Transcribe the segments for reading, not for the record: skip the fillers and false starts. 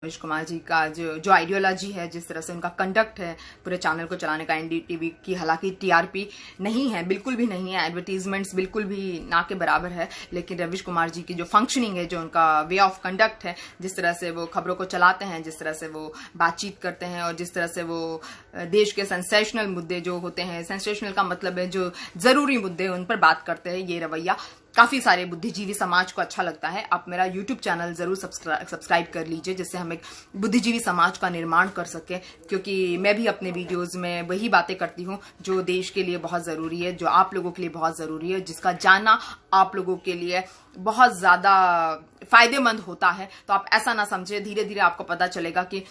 रवीश कुमार जी का जो आइडियोलॉजी है, जिस तरह से उनका कंडक्ट है पूरे चैनल को चलाने का, एनडीटीवी की हालांकि टीआरपी नहीं है, बिल्कुल भी नहीं है, एडवर्टीजमेंट्स बिल्कुल भी ना के बराबर है, लेकिन रवीश कुमार जी की जो फंक्शनिंग है, जो उनका वे ऑफ कंडक्ट है, जिस तरह से वो खबरों को चलाते हैं, जिस तरह से वो बातचीत करते हैं और जिस तरह से वो देश के सेंसेशनल मुद्दे जो होते हैं, सेंसेशनल का मतलब है जो जरूरी मुद्दे उन पर बात करते हैं, ये रवैया काफी सारे बुद्धिजीवी समाज को अच्छा लगता है। आप मेरा YouTube चैनल जरूर सब्सक्राइब कर लीजिए, जिससे हम एक बुद्धिजीवी समाज का निर्माण कर सके, क्योंकि मैं भी अपने वीडियोस में वही बातें करती हूँ जो देश के लिए बहुत जरूरी है, जो आप लोगों के लिए बहुत जरूरी है, जिसका जानना आप लोगों के लिए बहुत ज्यादा फायदेमंद होता है। तो आप ऐसा ना समझे, धीरे धीरे आपको पता चलेगा कि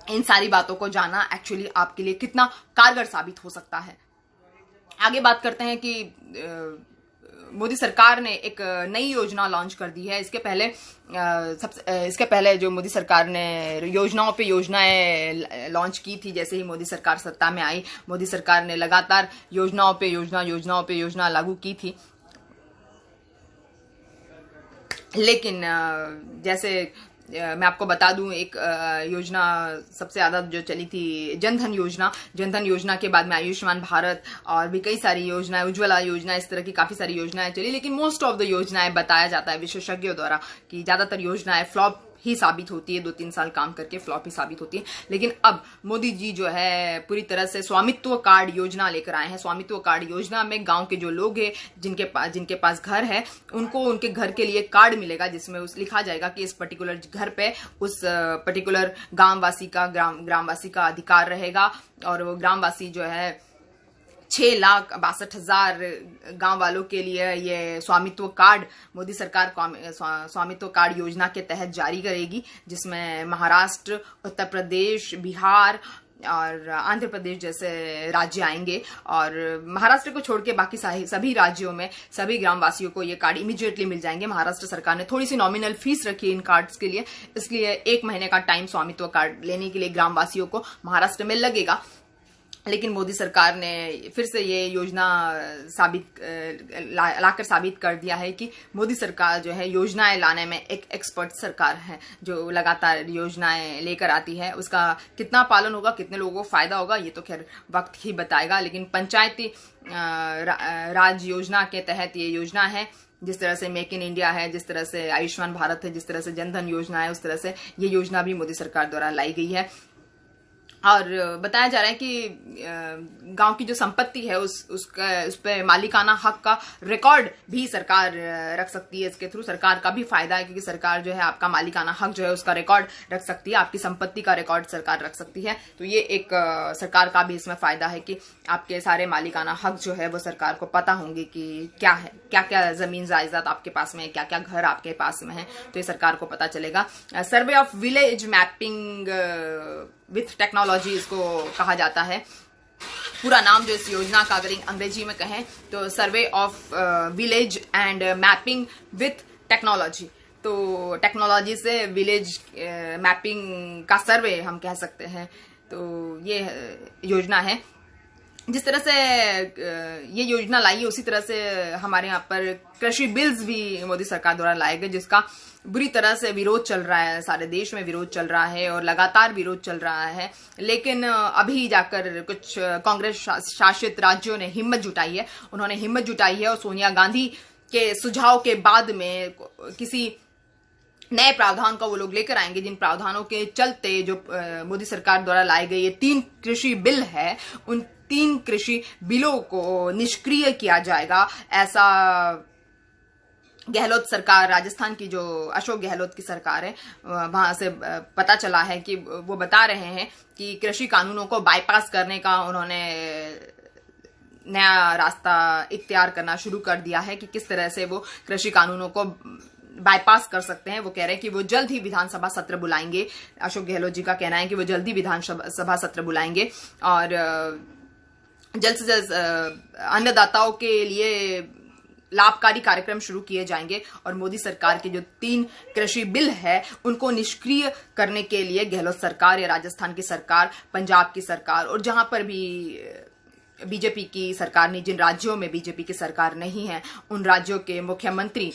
इन सारी बातों को जानना एक्चुअली आपके लिए कितना कारगर साबित हो सकता है। आगे बात करते हैं कि मोदी सरकार ने एक नई योजना लॉन्च कर दी है। इसके पहले जो मोदी सरकार ने योजनाओं पे योजनाएं लॉन्च की थी, जैसे ही मोदी सरकार सत्ता में आई, मोदी सरकार ने लगातार योजनाओं पे योजना लागू की थी। लेकिन जैसे मैं आपको बता दूं, एक योजना सबसे ज्यादा जो चली थी जनधन योजना के बाद में आयुष्मान भारत और भी कई सारी योजनाएं, उज्ज्वला योजना, इस तरह की काफी सारी योजनाएं चली। लेकिन मोस्ट ऑफ द योजनाएं बताया जाता है विशेषज्ञों द्वारा कि ज्यादातर योजनाएं फ्लॉप ही साबित होती है, 2-3 साल काम करके फ्लॉप ही साबित होती है। लेकिन अब मोदी जी जो है पूरी तरह से स्वामित्व कार्ड योजना लेकर आए हैं। स्वामित्व कार्ड योजना में गांव के जो लोग हैं, जिनके पास घर है, उनको उनके घर के लिए कार्ड मिलेगा, जिसमें लिखा जाएगा कि इस पर्टिकुलर घर पे उस पर्टिकुलर ग्रामवासी का अधिकार रहेगा। और वो ग्रामवासी जो है 6,62,000 गांव वालों के लिए ये स्वामित्व कार्ड मोदी सरकार स्वामित्व कार्ड योजना के तहत जारी करेगी, जिसमें महाराष्ट्र, उत्तर प्रदेश, बिहार और आंध्र प्रदेश जैसे राज्य आएंगे। और महाराष्ट्र को छोड़ के बाकी सभी राज्यों में सभी ग्रामवासियों को ये कार्ड इमीडिएटली मिल जाएंगे। महाराष्ट्र सरकार ने थोड़ी सी नॉमिनल फीस रखी है इन कार्ड्स के लिए, इसलिए 1 महीने का टाइम स्वामित्व कार्ड लेने के लिए ग्रामवासियों को महाराष्ट्र में लगेगा। लेकिन मोदी सरकार ने फिर से ये योजना लाकर साबित कर दिया है कि मोदी सरकार जो है योजनाएं लाने में एक एक्सपर्ट सरकार है, जो लगातार योजनाएं लेकर आती है। उसका कितना पालन होगा, कितने लोगों को फायदा होगा, ये तो खैर वक्त ही बताएगा। लेकिन पंचायती राज योजना के तहत ये योजना है, जिस तरह से मेक इन इंडिया है, जिस तरह से आयुष्मान भारत है, जिस तरह से जनधन योजना है, उस तरह से ये योजना भी मोदी सरकार द्वारा लाई गई है। और बताया जा रहा है कि गांव की जो संपत्ति है उस पे मालिकाना हक का रिकॉर्ड भी सरकार रख सकती है। इसके थ्रू सरकार का भी फायदा है, क्योंकि सरकार जो है आपका मालिकाना हक जो है उसका रिकॉर्ड रख सकती है, आपकी संपत्ति का रिकॉर्ड सरकार रख सकती है। तो ये एक सरकार का भी इसमें फायदा है कि आपके सारे मालिकाना हक जो है वो सरकार को पता होंगे कि क्या है, क्या क्या जमीन जायदाद आपके पास में है, क्या क्या घर आपके पास में है, तो ये सरकार को पता चलेगा। Survey of village mapping with technology इसको कहा जाता है। पूरा नाम जो इस योजना का अगर अंग्रेजी में कहें तो survey of village and mapping with technology. तो टेक्नोलॉजी से विलेज मैपिंग का सर्वे हम कह सकते हैं। तो ये योजना है। जिस तरह से ये योजना लाई है, उसी तरह से हमारे यहाँ पर कृषि बिल्स भी मोदी सरकार द्वारा लाए गए, जिसका बुरी तरह से विरोध चल रहा है, सारे देश में विरोध चल रहा है और लगातार विरोध चल रहा है। लेकिन अभी जाकर कुछ कांग्रेस शासित राज्यों ने हिम्मत जुटाई है, उन्होंने हिम्मत जुटाई है और सोनिया गांधी के सुझाव के बाद में किसी नए प्रावधान का वो लोग लेकर आएंगे, जिन प्रावधानों के चलते जो मोदी सरकार द्वारा लाए गए ये 3 कृषि बिल है, उन 3 कृषि बिलों को निष्क्रिय किया जाएगा। ऐसा गहलोत सरकार, राजस्थान की जो अशोक गहलोत की सरकार है, वहां से पता चला है कि वो बता रहे हैं कि कृषि कानूनों को बाईपास करने का उन्होंने नया रास्ता इख्तियार करना शुरू कर दिया है कि किस तरह से वो कृषि कानूनों को बाईपास कर सकते हैं। वो कह रहे हैं कि वो जल्द ही विधानसभा सत्र बुलाएंगे। अशोक गहलोत जी का कहना है कि वो जल्द ही विधानसभा सत्र बुलाएंगे और जल्द से जल्द अन्नदाताओं के लिए लाभकारी कार्यक्रम शुरू किए जाएंगे। और मोदी सरकार के जो 3 कृषि बिल है उनको निष्क्रिय करने के लिए गहलोत सरकार या राजस्थान की सरकार, पंजाब की सरकार और जहां पर भी बीजेपी की सरकार नहीं, जिन राज्यों में बीजेपी की सरकार नहीं है, उन राज्यों के मुख्यमंत्री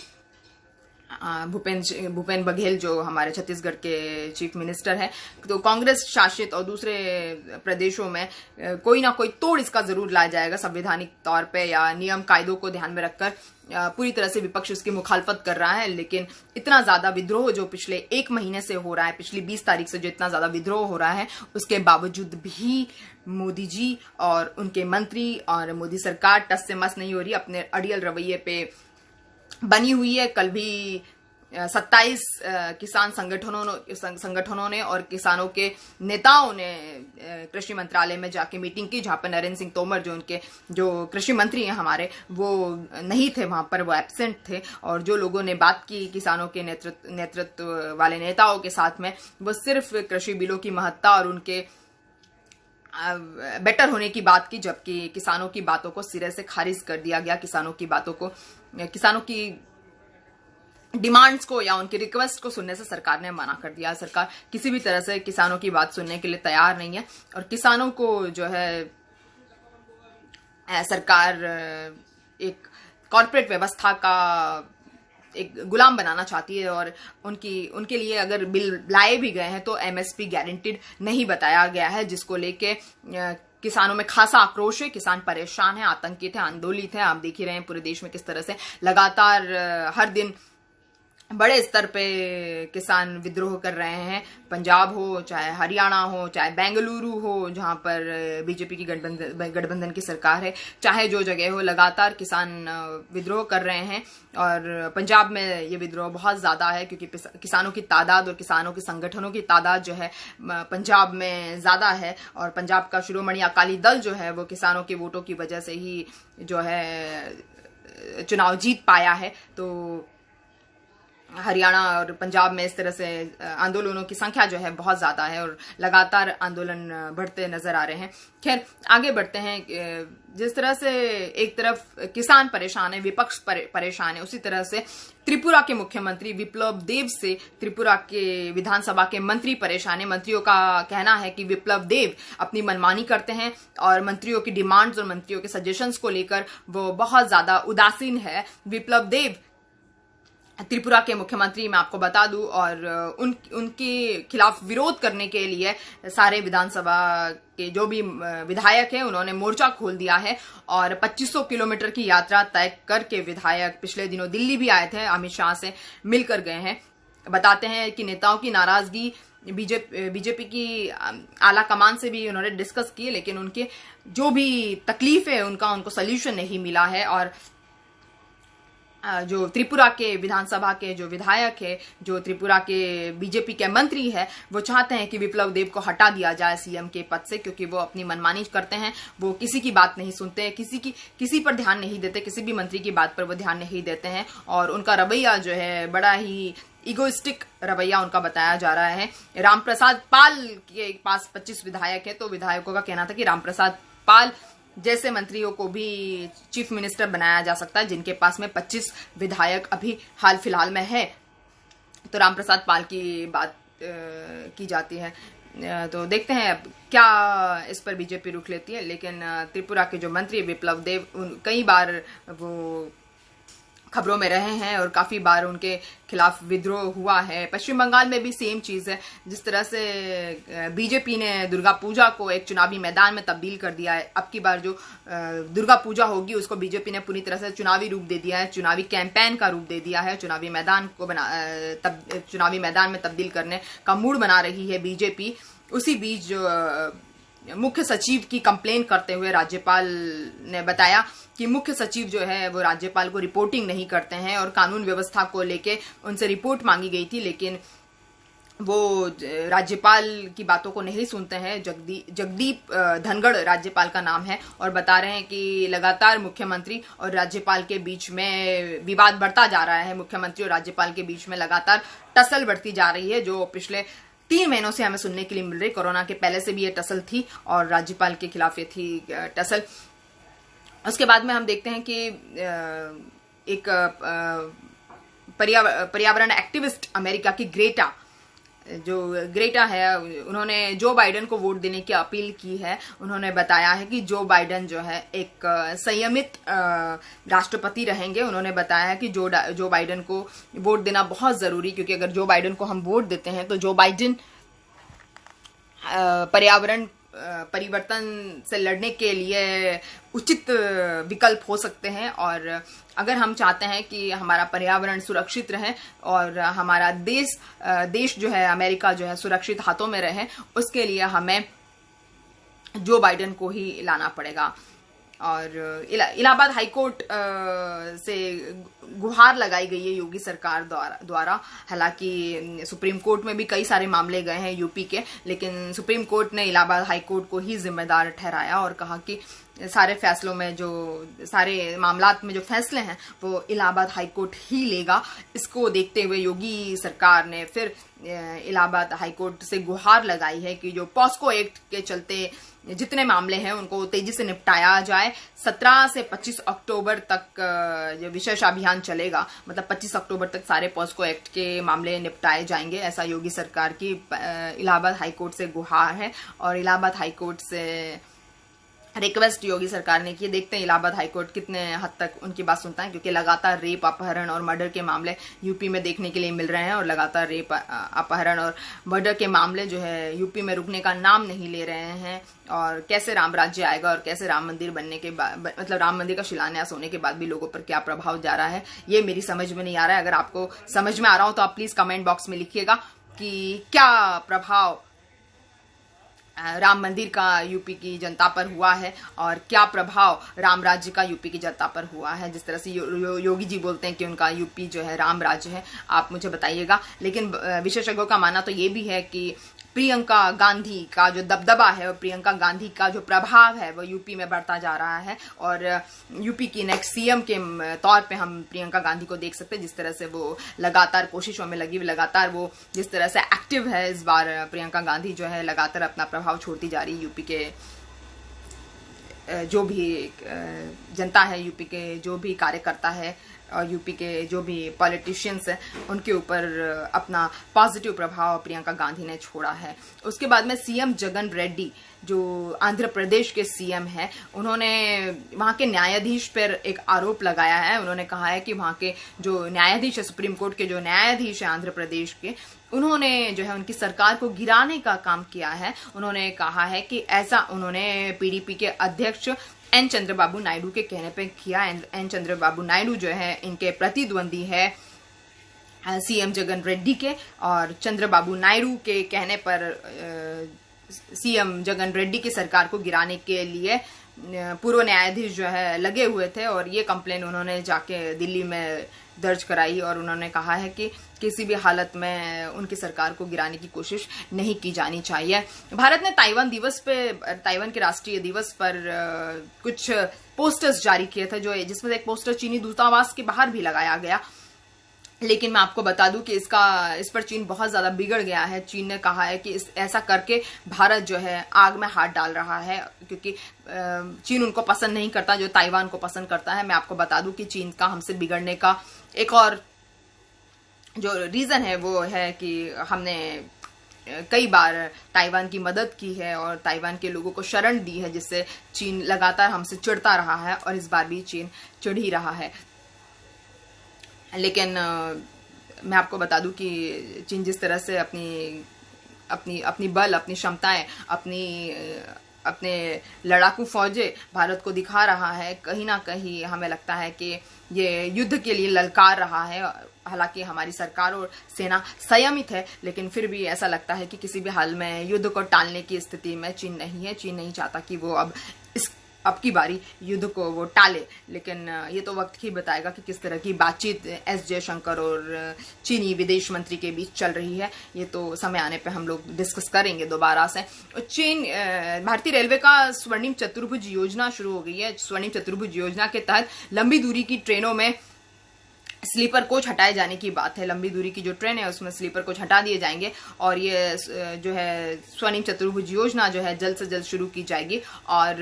भूपेन बघेल जो हमारे छत्तीसगढ़ के चीफ मिनिस्टर हैं, तो कांग्रेस शासित और दूसरे प्रदेशों में कोई ना कोई तोड़ इसका जरूर लाया जाएगा संवैधानिक तौर पे या नियम कायदों को ध्यान में रखकर। पूरी तरह से विपक्ष इसकी मुखालफत कर रहा है, लेकिन इतना ज्यादा विद्रोह जो पिछले एक महीने से हो रहा है, पिछली 20 तारीख से जो इतना ज्यादा विद्रोह हो रहा है, उसके बावजूद भी मोदी जी और उनके मंत्री और मोदी सरकार टस से मस नहीं हो रही, अपने अड़ियल रवैये पे बनी हुई है। कल भी 27 किसान संगठनों ने और किसानों के नेताओं ने कृषि मंत्रालय में जाके मीटिंग की, जहां पर नरेंद्र सिंह तोमर जो कृषि मंत्री हैं हमारे, वो नहीं थे वहां पर, वो एब्सेंट थे। और जो लोगों ने बात की किसानों के नेतृत्व वाले नेताओं के साथ में, वो सिर्फ कृषि बिलों की महत्ता और उनके बेटर होने की बात की, जबकि किसानों की बातों को सिरे से खारिज कर दिया गया। किसानों की डिमांड्स को या उनकी रिक्वेस्ट को सुनने से सरकार ने मना कर दिया। सरकार किसी भी तरह से किसानों की बात सुनने के लिए तैयार नहीं है और किसानों को जो है सरकार एक कॉर्पोरेट व्यवस्था का एक गुलाम बनाना चाहती है। और उनके लिए अगर बिल लाए भी गए हैं तो एमएसपी गारंटीड नहीं बताया गया है, जिसको लेके किसानों में खासा आक्रोश है। किसान परेशान है, आतंकित है, आंदोलित है। आप देख ही रहे हैं पूरे देश में किस तरह से लगातार हर दिन बड़े स्तर पे किसान विद्रोह कर रहे हैं। पंजाब हो, चाहे हरियाणा हो, चाहे बेंगलुरु हो, जहां पर बीजेपी की गठबंधन की सरकार है, चाहे जो जगह हो, लगातार किसान विद्रोह कर रहे हैं। और पंजाब में ये विद्रोह बहुत ज्यादा है क्योंकि किसानों की तादाद और किसानों के संगठनों की तादाद जो है पंजाब में ज्यादा है। और पंजाब का शिरोमणि अकाली दल जो है वो किसानों के वोटों की वजह से ही जो है चुनाव जीत पाया है। तो हरियाणा और पंजाब में इस तरह से आंदोलनों की संख्या जो है बहुत ज्यादा है और लगातार आंदोलन बढ़ते नजर आ रहे हैं। खैर आगे बढ़ते हैं। जिस तरह से एक तरफ किसान परेशान है, विपक्ष परेशान है, उसी तरह से त्रिपुरा के मुख्यमंत्री विप्लव देव से त्रिपुरा के विधानसभा के मंत्री परेशान है। मंत्रियों का कहना है कि विप्लव देव अपनी मनमानी करते हैं और मंत्रियों की डिमांड्स और मंत्रियों के सजेशंस को लेकर वो बहुत ज्यादा उदासीन है। विप्लव देव त्रिपुरा के मुख्यमंत्री मैं आपको बता दूं, और उनके खिलाफ विरोध करने के लिए सारे विधानसभा के जो भी विधायक हैं उन्होंने मोर्चा खोल दिया है। और 2500 किलोमीटर की यात्रा तय करके विधायक पिछले दिनों दिल्ली भी आए थे, अमित शाह से मिलकर गए हैं। बताते हैं कि नेताओं की नाराजगी बीजेपी की आला कमान से भी उन्होंने डिस्कस की, लेकिन उनके जो भी तकलीफ है उनको सोल्यूशन नहीं मिला है। और जो त्रिपुरा के विधानसभा के जो विधायक है, जो त्रिपुरा के बीजेपी के मंत्री है, वो चाहते हैं कि विप्लव देव को हटा दिया जाए सीएम के पद से, क्योंकि वो अपनी मनमानी करते हैं। वो किसी की बात नहीं सुनते, किसी पर ध्यान नहीं देते, किसी भी मंत्री की बात पर वो ध्यान नहीं देते हैं। और उनका रवैया जो है बड़ा ही इगोइस्टिक रवैया उनका बताया जा रहा है। रामप्रसाद पाल के पास 25 विधायक है, तो विधायकों का कहना था कि रामप्रसाद पाल जैसे मंत्रियों को भी चीफ मिनिस्टर बनाया जा सकता है, जिनके पास में 25 विधायक अभी हाल फिलहाल में है। तो रामप्रसाद पाल की बात की जाती है। तो देखते हैं अब क्या इस पर बीजेपी रुख लेती है। लेकिन त्रिपुरा के जो मंत्री विप्लव देव कई बार वो खबरों में रहे हैं और काफी बार उनके खिलाफ विद्रोह हुआ है। पश्चिम बंगाल में भी सेम चीज है। जिस तरह से बीजेपी ने दुर्गा पूजा को एक चुनावी मैदान में तब्दील कर दिया है, अब की बार जो दुर्गा पूजा होगी उसको बीजेपी ने पूरी तरह से चुनावी रूप दे दिया है, चुनावी कैंपेन का रूप दे दिया है। चुनावी मैदान में तब्दील करने का मूड बना रही है बीजेपी। उसी बीच जो मुख्य सचिव की कंप्लेन करते हुए राज्यपाल ने बताया कि मुख्य सचिव जो है वो राज्यपाल को रिपोर्टिंग नहीं करते हैं और कानून व्यवस्था को लेके उनसे रिपोर्ट मांगी गई थी, लेकिन वो राज्यपाल की बातों को नहीं सुनते हैं। जगदीप धनगढ़ राज्यपाल का नाम है और बता रहे हैं कि लगातार मुख्यमंत्री और राज्यपाल के बीच में विवाद बढ़ता जा रहा है। मुख्यमंत्री और राज्यपाल के बीच में लगातार टसल बढ़ती जा रही है, जो पिछले 3 महीनों से हमें सुनने के लिए मिल रही। कोरोना के पहले से भी ये टसल थी और राज्यपाल के खिलाफ ये थी टसल। उसके बाद में हम देखते हैं कि एक पर्यावरण एक्टिविस्ट अमेरिका की ग्रेटा जो ग्रेटा है उन्होंने जो बाइडेन को वोट देने की अपील की है। उन्होंने बताया है कि जो बाइडेन जो है एक संयमित राष्ट्रपति रहेंगे। उन्होंने बताया है कि जो बाइडेन को वोट देना बहुत जरूरी, क्योंकि अगर जो बाइडेन को हम वोट देते हैं तो जो बाइडेन पर्यावरण परिवर्तन से लड़ने के लिए उचित विकल्प हो सकते हैं। और अगर हम चाहते हैं कि हमारा पर्यावरण सुरक्षित रहे और हमारा देश जो है अमेरिका जो है सुरक्षित हाथों में रहे, उसके लिए हमें जो बाइडेन को ही लाना पड़ेगा। और इलाहाबाद हाईकोर्ट से गुहार लगाई गई है योगी सरकार द्वारा। हालांकि सुप्रीम कोर्ट में भी कई सारे मामले गए हैं यूपी के, लेकिन सुप्रीम कोर्ट ने इलाहाबाद हाईकोर्ट को ही जिम्मेदार ठहराया और कहा कि सारे फैसलों में सारे मामलात में जो फैसले हैं वो इलाहाबाद हाईकोर्ट ही लेगा। इसको देखते हुए योगी सरकार ने फिर इलाहाबाद हाईकोर्ट से गुहार लगाई है कि जो पॉस्को एक्ट के चलते जितने मामले हैं उनको तेजी से निपटाया जाए। 17 से 25 अक्टूबर तक जो विशेष अभियान चलेगा, मतलब 25 अक्टूबर तक सारे पॉस्को एक्ट के मामले निपटाए जाएंगे, ऐसा योगी सरकार की इलाहाबाद हाईकोर्ट से गुहार है। और इलाहाबाद हाईकोर्ट से रिक्वेस्ट योगी सरकार ने की। देखते हैं इलाहाबाद हाईकोर्ट कितने हद तक उनकी बात सुनता है, क्योंकि लगातार रेप, अपहरण और मर्डर के मामले यूपी में देखने के लिए मिल रहे हैं और लगातार रेप, अपहरण और मर्डर के मामले जो है यूपी में रुकने का नाम नहीं ले रहे हैं। और कैसे राम राज्य आएगा और कैसे राम मंदिर बनने के बाद, मतलब राम मंदिर का शिलान्यास होने के बाद भी लोगों पर क्या प्रभाव जा रहा है, ये मेरी समझ में नहीं आ रहा है। अगर आपको समझ में आ रहा हो तो आप प्लीज कमेंट बॉक्स में लिखिएगा कि क्या प्रभाव राम मंदिर का यूपी की जनता पर हुआ है और क्या प्रभाव राम राज्य का यूपी की जनता पर हुआ है। जिस तरह से योगी जी बोलते हैं कि उनका यूपी जो है राम राज्य है, आप मुझे बताइएगा। लेकिन विशेषज्ञों का मानना तो ये भी है कि प्रियंका गांधी का जो दबदबा है और प्रियंका गांधी का जो प्रभाव है वो यूपी में बढ़ता जा रहा है और यूपी की नेक्स्ट सीएम के तौर पे हम प्रियंका गांधी को देख सकते हैं। जिस तरह से वो लगातार कोशिशों में लगी, लगातार वो जिस तरह से एक्टिव है, इस बार प्रियंका गांधी जो है लगातार अपना प्रभाव छोड़ती जा रही है। यूपी के जो भी जनता है, यूपी के जो भी कार्यकर्ता है और यूपी के जो भी पॉलिटिशियंस हैं, उनके ऊपर अपना पॉजिटिव प्रभाव प्रियंका गांधी ने छोड़ा है। उसके बाद में सीएम जगन रेड्डी जो आंध्र प्रदेश के सीएम हैं, उन्होंने वहां के न्यायाधीश पर एक आरोप लगाया है। उन्होंने कहा है कि वहां के जो न्यायाधीश है, सुप्रीम कोर्ट के जो न्यायाधीश है आंध्र प्रदेश के, उन्होंने जो है उनकी सरकार को गिराने का काम किया है। उन्होंने कहा है कि ऐसा उन्होंने पीडीपी के अध्यक्ष एन चंद्रबाबू नायडू के कहने पे किया। एन चंद्रबाबू नायडू जो है इनके प्रतिद्वंदी है सीएम जगन रेड्डी के, और चंद्रबाबू नायडू के कहने पर सीएम जगन रेड्डी की सरकार को गिराने के लिए पूर्व न्यायाधीश जो है लगे हुए थे और ये कंप्लेन उन्होंने जाके दिल्ली में दर्ज कराई और उन्होंने कहा है कि किसी भी हालत में उनकी सरकार को गिराने की कोशिश नहीं की जानी चाहिए। भारत ने ताइवान के राष्ट्रीय दिवस पर कुछ पोस्टर्स जारी किए थे, जिसमें से एक पोस्टर चीनी दूतावास के बाहर भी लगाया गया। लेकिन मैं आपको बता दूं कि इस पर चीन बहुत ज्यादा बिगड़ गया है। चीन ने कहा है कि ऐसा करके भारत जो है आग में हाथ डाल रहा है, क्योंकि चीन उनको पसंद नहीं करता जो ताइवान को पसंद करता है। मैं आपको बता दूं कि चीन का हमसे बिगड़ने का एक और जो रीजन है वो है कि हमने कई बार ताइवान की मदद की है और ताइवान के लोगों को शरण दी है, जिससे चीन लगातार हमसे चिढ़ता रहा है और इस बार भी चीन चिढ़ ही रहा है। लेकिन मैं आपको बता दूं कि चीन जिस तरह से अपनी बल, अपनी क्षमताएं, अपने लड़ाकू फौजें भारत को दिखा रहा है, कहीं ना कहीं हमें लगता है कि ये युद्ध के लिए ललकार रहा है। हालांकि हमारी सरकार और सेना संयमित है, लेकिन फिर भी ऐसा लगता है कि किसी भी हाल में युद्ध को टालने की स्थिति में चीन नहीं है। चीन नहीं चाहता कि वो अब की बारी युद्ध को वो टाले। लेकिन ये तो वक्त ही बताएगा कि किस तरह की बातचीत एस जयशंकर और चीनी विदेश मंत्री के बीच चल रही है। ये तो समय आने पे हम लोग डिस्कस करेंगे दोबारा से। भारतीय रेलवे का स्वर्णिम चतुर्भुज योजना शुरू हो गई है। स्वर्णिम चतुर्भुज योजना के तहत लंबी दूरी की ट्रेनों में स्लीपर कोच हटाए जाने की बात है। लंबी दूरी की जो ट्रेन है उसमें स्लीपर कोच हटा दिए जाएंगे और ये जो है स्वर्णिम चतुर्भुज योजना जो है जल्द से जल्द शुरू की जाएगी और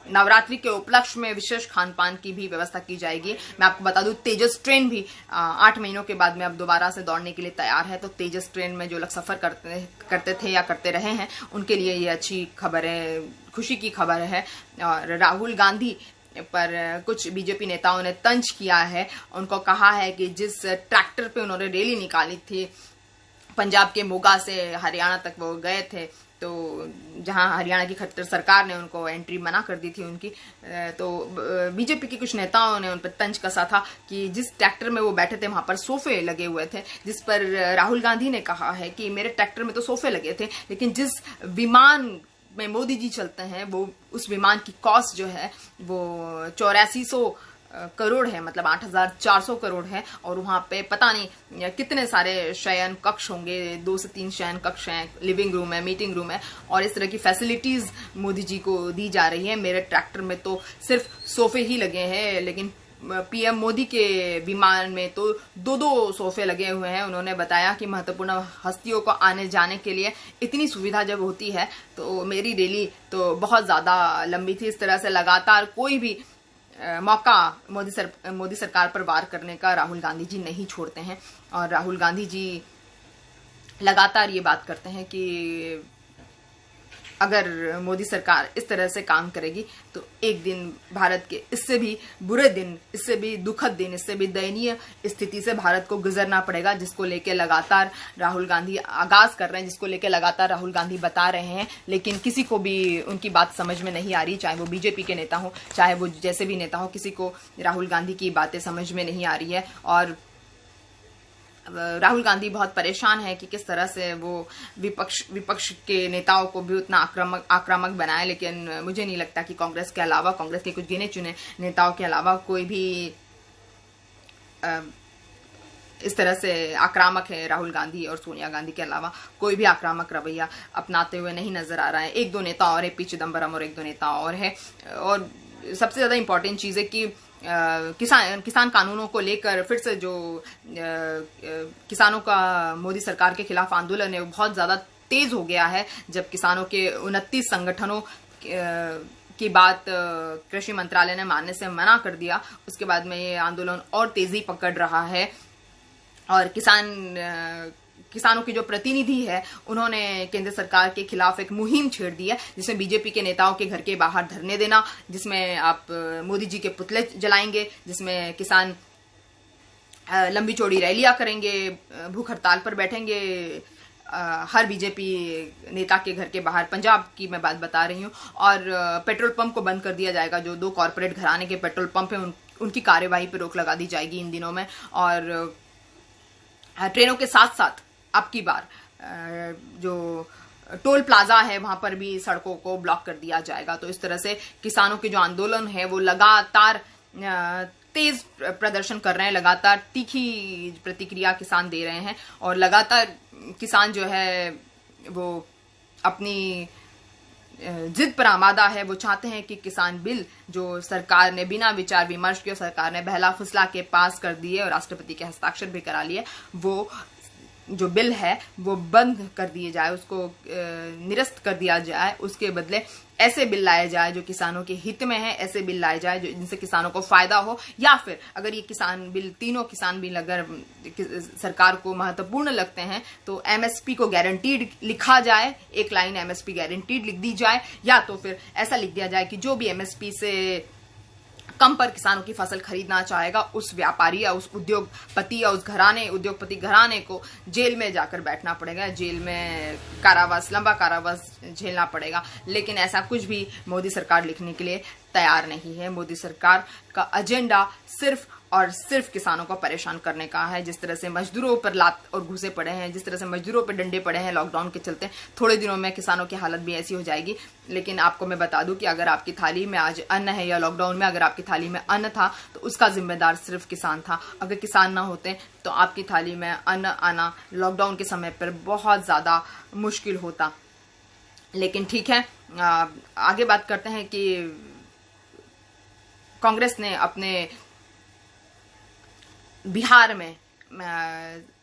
नवरात्रि के उपलक्ष्य में विशेष खान पान की भी व्यवस्था की जाएगी। मैं आपको बता दूं तेजस ट्रेन भी 8 महीनों के बाद में अब दोबारा से दौड़ने के लिए तैयार है। तो तेजस ट्रेन में जो लोग सफर करते थे या करते रहे हैं उनके लिए ये अच्छी खबर है, खुशी की खबर है। और राहुल गांधी पर कुछ बीजेपी नेताओं ने तंज किया है। उनको कहा है कि जिस ट्रैक्टर पे उन्होंने रैली निकाली थी पंजाब के मोगा से हरियाणा तक वो गए थे, तो जहां हरियाणा की खट्टर सरकार ने उनको एंट्री मना कर दी थी उनकी, तो बीजेपी के कुछ नेताओं ने उन पर तंज कसा था कि जिस ट्रैक्टर में वो बैठे थे वहां पर सोफे लगे हुए थे, जिस पर राहुल गांधी ने कहा है कि मेरे ट्रैक्टर में तो सोफे लगे थे, लेकिन जिस विमान में मोदी जी चलते हैं वो उस विमान की कॉस्ट जो है वो 8400 करोड़ है, मतलब 8400 करोड़ है। और वहां पे पता नहीं कितने सारे शयन कक्ष होंगे, 2 से 3 शयन कक्ष हैं, लिविंग रूम है, मीटिंग रूम है और इस तरह की फैसिलिटीज मोदी जी को दी जा रही है। मेरे ट्रैक्टर में तो सिर्फ सोफे ही लगे हैं, लेकिन पीएम मोदी के विमान में तो 2-2 सोफे लगे हुए हैं। उन्होंने बताया कि महत्वपूर्ण हस्तियों को आने जाने के लिए इतनी सुविधा जब होती है तो मेरी रैली तो बहुत ज्यादा लंबी थी। इस तरह से लगातार कोई भी मौका मोदी सरकार पर वार करने का राहुल गांधी जी नहीं छोड़ते हैं और राहुल गांधी जी लगातार ये बात करते हैं कि अगर मोदी सरकार इस तरह से काम करेगी तो एक दिन भारत के इससे भी बुरे दिन, इससे भी दुखद दिन, इससे भी दयनीय स्थिति से भारत को गुजरना पड़ेगा, जिसको लेके लगातार राहुल गांधी आगाज कर रहे हैं, जिसको लेके लगातार राहुल गांधी बता रहे हैं, लेकिन किसी को भी उनकी बात समझ में नहीं आ रही, चाहे वो बीजेपी के नेता हो, चाहे वो जैसे भी नेता हो, किसी को राहुल गांधी की बातें समझ में नहीं आ रही है। और राहुल गांधी बहुत परेशान है कि किस तरह से वो विपक्ष के नेताओं को भी उतना आक्रामक बनाए, लेकिन मुझे नहीं लगता कि कांग्रेस के अलावा, कांग्रेस के कुछ गिने चुने नेताओं के अलावा कोई भी इस तरह से आक्रामक है। राहुल गांधी और सोनिया गांधी के अलावा कोई भी आक्रामक रवैया अपनाते हुए नहीं नजर आ रहा है। 1-2 नेता और है, पी चिदम्बरम और 1-2 नेता और है। और सबसे ज्यादा इंपॉर्टेंट चीज है कि किसान कानूनों को लेकर फिर से जो किसानों का मोदी सरकार के खिलाफ आंदोलन है वो बहुत ज्यादा तेज हो गया है। जब किसानों के 29 संगठनों की बात कृषि मंत्रालय ने मानने से मना कर दिया, उसके बाद में ये आंदोलन और तेजी पकड़ रहा है। और किसानों की जो प्रतिनिधि है उन्होंने केंद्र सरकार के खिलाफ एक मुहिम छेड़ दी है, जिसमें बीजेपी के नेताओं के घर के बाहर धरने देना, जिसमें आप मोदी जी के पुतले जलाएंगे, जिसमें किसान लंबी चौड़ी रैलियां करेंगे, भूख हड़ताल पर बैठेंगे हर बीजेपी नेता के घर के बाहर। पंजाब की मैं बात बता रही हूँ। और पेट्रोल पंप को बंद कर दिया जाएगा, जो 2 कॉर्पोरेट घराने के पेट्रोल पंप है उनकी कार्यवाही पर रोक लगा दी जाएगी इन दिनों में। और ट्रेनों के साथ साथ अब की बार जो टोल प्लाजा है वहां पर भी सड़कों को ब्लॉक कर दिया जाएगा। तो इस तरह से किसानों के जो आंदोलन है वो लगातार तेज प्रदर्शन कर रहे हैं, लगातार तीखी प्रतिक्रिया किसान दे रहे हैं और लगातार किसान जो है वो अपनी जिद पर आमादा है। वो चाहते हैं कि किसान बिल जो सरकार ने बिना विचार विमर्श के सरकार ने बहला फुसला के पास कर दिए और राष्ट्रपति के हस्ताक्षर भी करा लिए, वो जो बिल है वो बंद कर दिए जाए, उसको निरस्त कर दिया जाए। उसके बदले ऐसे बिल लाए जाए जो किसानों के हित में है, ऐसे बिल लाए जाए जो जिनसे किसानों को फायदा हो। या फिर अगर ये किसान बिल, तीनों किसान बिल अगर सरकार को महत्वपूर्ण लगते हैं तो एमएसपी को गारंटीड लिखा जाए, एक लाइन एमएसपी गारंटीड लिख दी जाए, या तो फिर ऐसा लिख दिया जाए कि जो भी एमएसपी से कम पर किसानों की फसल खरीदना चाहेगा उस व्यापारी या उस उद्योगपति या उस उद्योगपति घराने को जेल में जाकर बैठना पड़ेगा, जेल में कारावास, लंबा कारावास झेलना पड़ेगा। लेकिन ऐसा कुछ भी मोदी सरकार लिखने के लिए तैयार नहीं है। मोदी सरकार का एजेंडा सिर्फ और सिर्फ किसानों को परेशान करने का है। जिस तरह से मजदूरों पर लात और घूसे पड़े हैं, जिस तरह से मजदूरों पर डंडे पड़े हैं लॉकडाउन के चलते, थोड़े दिनों में किसानों की हालत भी ऐसी हो जाएगी। लेकिन आपको मैं बता दूं कि अगर आपकी थाली में आज अन्न है या लॉकडाउन में अगर आपकी थाली में अन्न था तो उसका जिम्मेदार सिर्फ किसान था। अगर किसान ना होते तो आपकी थाली में अन्न आना लॉकडाउन के समय पर बहुत ज्यादा मुश्किल होता। लेकिन ठीक है, आगे बात करते हैं कि कांग्रेस ने अपने बिहार में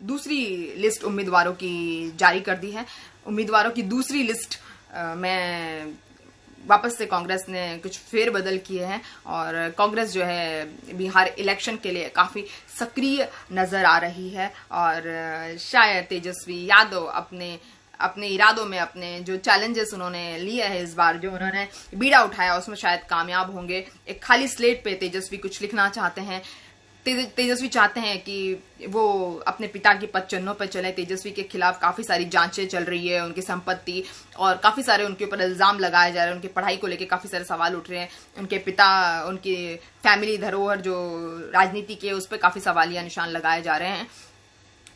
दूसरी लिस्ट उम्मीदवारों की जारी कर दी है। उम्मीदवारों की दूसरी लिस्ट में वापस से कांग्रेस ने कुछ फेरबदल किए हैं और कांग्रेस जो है बिहार इलेक्शन के लिए काफी सक्रिय नजर आ रही है और शायद तेजस्वी यादव अपने इरादों में, अपने जो चैलेंजेस उन्होंने लिए हैं इस बार, जो उन्होंने बीड़ा उठाया, उसमें शायद कामयाब होंगे। एक खाली स्लेट पे तेजस्वी कुछ लिखना चाहते हैं। तेजस्वी चाहते हैं कि वो अपने पिता की पदचिन्हों पर चले। तेजस्वी के खिलाफ काफी सारी जांचें चल रही है, उनकी संपत्ति और काफी सारे उनके ऊपर इल्जाम लगाए जा रहे हैं। उनकी पढ़ाई को लेकर काफी सारे सवाल उठ रहे हैं। उनके पिता, उनकी फैमिली धरोहर जो राजनीति की है उस पर काफी सवालिया निशान लगाए जा रहे हैं।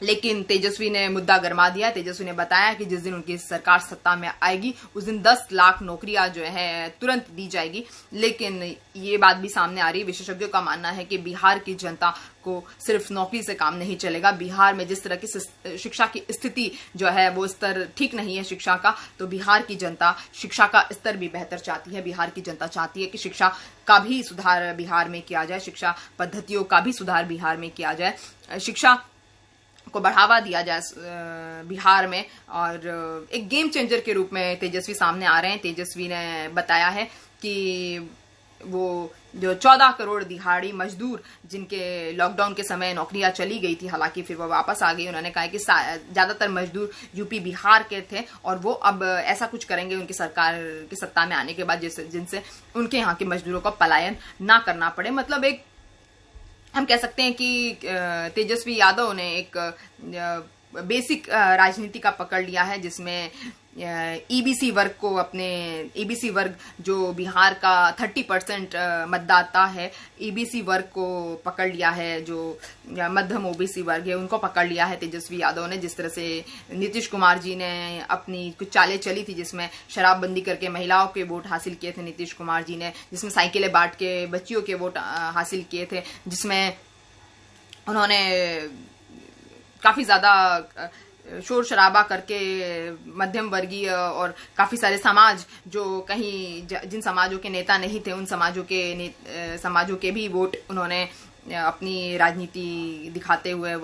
लेकिन तेजस्वी ने मुद्दा गरमा दिया। तेजस्वी ने बताया कि जिस दिन उनकी सरकार सत्ता में आएगी उस दिन 10 लाख नौकरियां जो है तुरंत दी जाएगी। लेकिन ये बात भी सामने आ रही है, विशेषज्ञों का मानना है कि बिहार की जनता को सिर्फ नौकरी से काम नहीं चलेगा। बिहार में जिस तरह की शिक्षा की स्थिति जो है वो स्तर ठीक नहीं है शिक्षा का, तो बिहार की जनता शिक्षा का स्तर भी बेहतर चाहती है। बिहार की जनता चाहती है कि शिक्षा का भी सुधार बिहार में किया जाए, शिक्षा पद्धतियों का भी सुधार बिहार में किया जाए, शिक्षा को बढ़ावा दिया जाए बिहार में। और एक गेम चेंजर के रूप में तेजस्वी सामने आ रहे हैं। तेजस्वी ने बताया है कि वो जो 14 करोड़ दिहाड़ी मजदूर जिनके लॉकडाउन के समय नौकरियां चली गई थी, हालांकि फिर वो वापस आ गई, उन्होंने कहा कि ज्यादातर मजदूर यूपी बिहार के थे और वो अब ऐसा कुछ करेंगे उनकी सरकार की सत्ता में आने के बाद जिनसे उनके यहाँ के मजदूरों को पलायन ना करना पड़े। मतलब एक हम कह सकते हैं कि तेजस्वी यादव ने एक बेसिक राजनीति का पकड़ लिया है, जिसमें ईबीसी वर्ग को ईबीसी वर्ग जो बिहार का 30% मतदाता है, ईबीसी वर्ग को पकड़ लिया है, जो मध्यम ओबीसी वर्ग है उनको पकड़ लिया है तेजस्वी यादव ने। जिस तरह से नीतीश कुमार जी ने अपनी कुछ चालें चली थी जिसमें शराबबंदी करके महिलाओं के वोट हासिल किए थे नीतीश कुमार जी ने, जिसमें साइकिलें बांट के बच्चियों के वोट हासिल किए थे, जिसमें उन्होंने काफी ज्यादा शोर शराबा करके मध्यम वर्गीय और काफी सारे समाज जो कहीं जिन समाजों के नेता नहीं थे उन समाजों के भी वोट उन्होंने अपनी राजनीति दिखाते हुए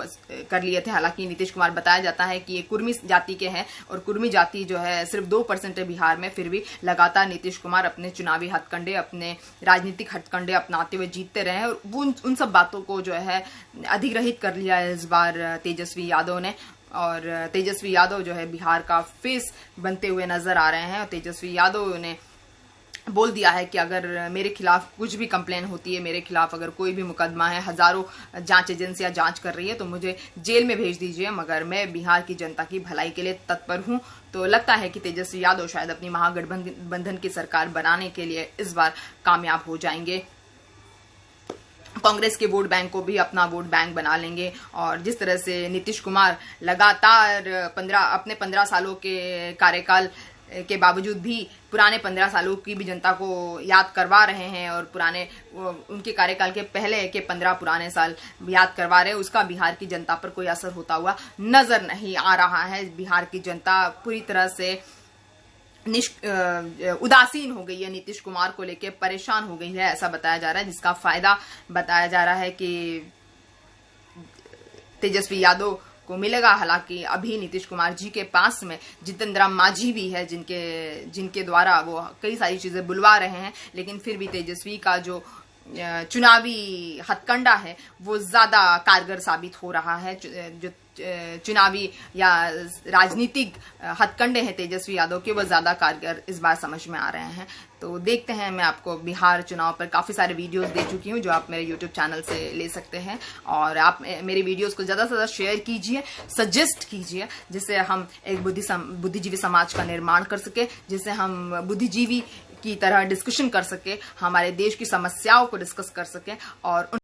कर लिए थे। हालांकि नीतीश कुमार बताया जाता है कि ये कुर्मी जाति के हैं और कुर्मी जाति जो है सिर्फ 2% है बिहार में, फिर भी लगातार नीतीश कुमार अपने चुनावी हथकंडे, अपने राजनीतिक हथकंडे अपनाते हुए जीतते रहे हैं और उन सब बातों को जो है अधिग्रहित कर लिया है इस बार तेजस्वी यादव ने। और तेजस्वी यादव जो है बिहार का फेस बनते हुए नजर आ रहे हैं। और तेजस्वी यादव ने बोल दिया है कि अगर मेरे खिलाफ कुछ भी कंप्लेन होती है, मेरे खिलाफ अगर कोई भी मुकदमा है, हजारों जांच एजेंसियां जांच कर रही है तो मुझे जेल में भेज दीजिए, मगर मैं बिहार की जनता की भलाई के लिए तत्पर हूं। तो लगता है कि तेजस्वी यादव शायद अपनी महागठबंधन की सरकार बनाने के लिए इस बार कामयाब हो जाएंगे। कांग्रेस के वोट बैंक को भी अपना वोट बैंक बना लेंगे। और जिस तरह से नीतीश कुमार लगातार अपने 15 सालों के कार्यकाल के बावजूद भी पुराने 15 सालों की भी जनता को याद करवा रहे हैं और उनके कार्यकाल के पहले के 15 पुराने साल याद करवा रहे हैं, उसका बिहार की जनता पर कोई असर होता हुआ नजर नहीं आ रहा है। बिहार की जनता पूरी तरह से उदासीन हो गई है, नीतीश कुमार को लेकर परेशान हो गई है, ऐसा बताया जा रहा है, जिसका फायदा बताया जा रहा है कि तेजस्वी यादव को मिलेगा। हालांकि अभी नीतीश कुमार जी के पास में जितेंद्र राम मांझी भी है जिनके द्वारा वो कई सारी चीजें बुलवा रहे हैं, लेकिन फिर भी तेजस्वी का जो चुनावी हथकंडा है वो ज्यादा कारगर साबित हो रहा है। जो चुनावी या राजनीतिक हथकंडे हैं तेजस्वी यादव के, वो ज्यादा कारगर इस बार समझ में आ रहे हैं। तो देखते हैं, मैं आपको बिहार चुनाव पर काफी सारे वीडियोस दे चुकी हूं जो आप मेरे YouTube चैनल से ले सकते हैं। और आप मेरे वीडियोस को ज्यादा से ज्यादा शेयर कीजिए, सजेस्ट कीजिए, जिससे हम एक बुद्धिजीवी समाज का निर्माण कर सके, जिससे हम बुद्धिजीवी की तरह डिस्कशन कर सके, हमारे देश की समस्याओं को डिस्कस कर सके और